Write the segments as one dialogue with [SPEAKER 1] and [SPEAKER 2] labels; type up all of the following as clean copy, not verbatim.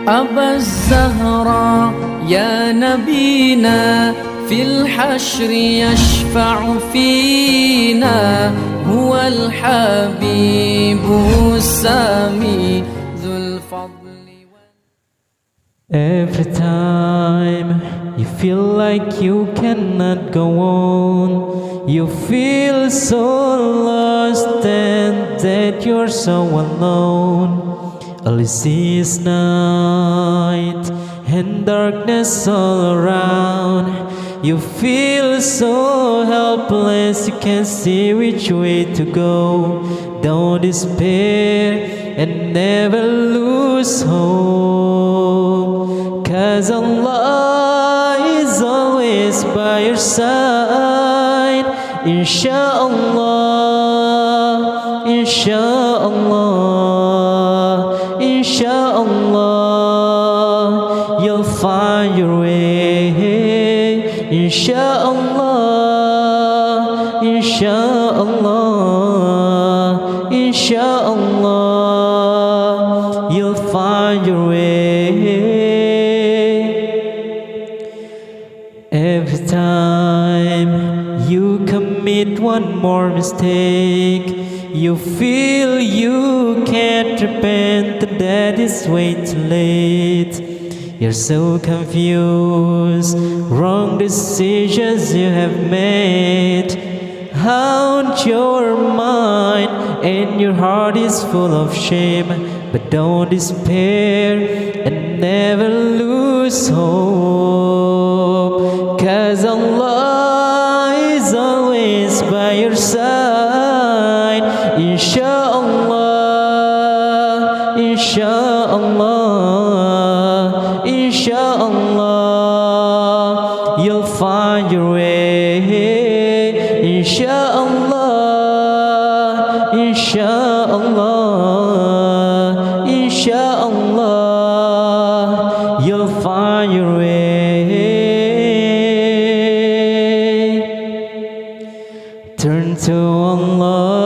[SPEAKER 1] أبا الزهراء يا نبينا في الحشر يشفع فينا هو الحبيب السامي ذو الفضل.
[SPEAKER 2] Every time you feel like you cannot go on, you feel so lost and that you're so alone. All you see is night and darkness all around. You feel so helpless, you can't see which way to go. Don't despair and never lose hope, 'cause Allah is always by your side. Insya Allah, Insya Allah, Insya Allah, you'll find your way. Insya Allah, Insya Allah, Insya Allah, you'll find your way. Every time you commit one more mistake, you feel you can't repent, that is way too late. You're so confused, wrong decisions you have made. Haunt your mind and your heart is full of shame. But don't despair and never lose hope, 'cause Allah is always by your side. Insya Allah, Insya Allah, Insya Allah, you'll find your way. Insya Allah, Insya Allah, Insya Allah, you'll find your way. Turn to Allah,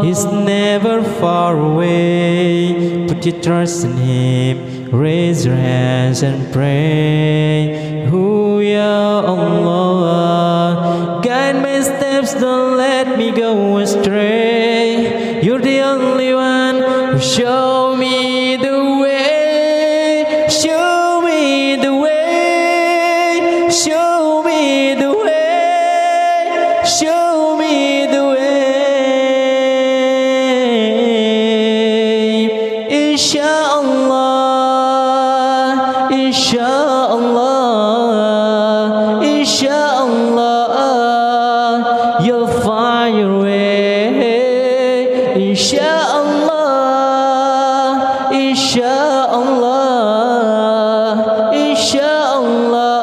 [SPEAKER 2] He's never far away. Put your trust in Him, raise your hands and pray. Ooh, Ya Allah, guide my steps, don't let me go astray. You're the only one who show me the way. Show me the way. Show me the way. Show me the way. Insya Allah, Insya Allah, Insya Allah, you'll find your way. Insya Allah, Insya Allah, Insya Allah,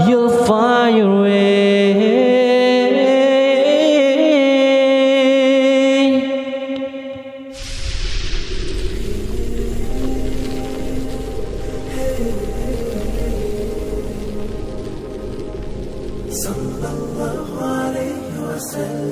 [SPEAKER 2] you'll find your way.
[SPEAKER 3] Sallallahu alaihi wasallam.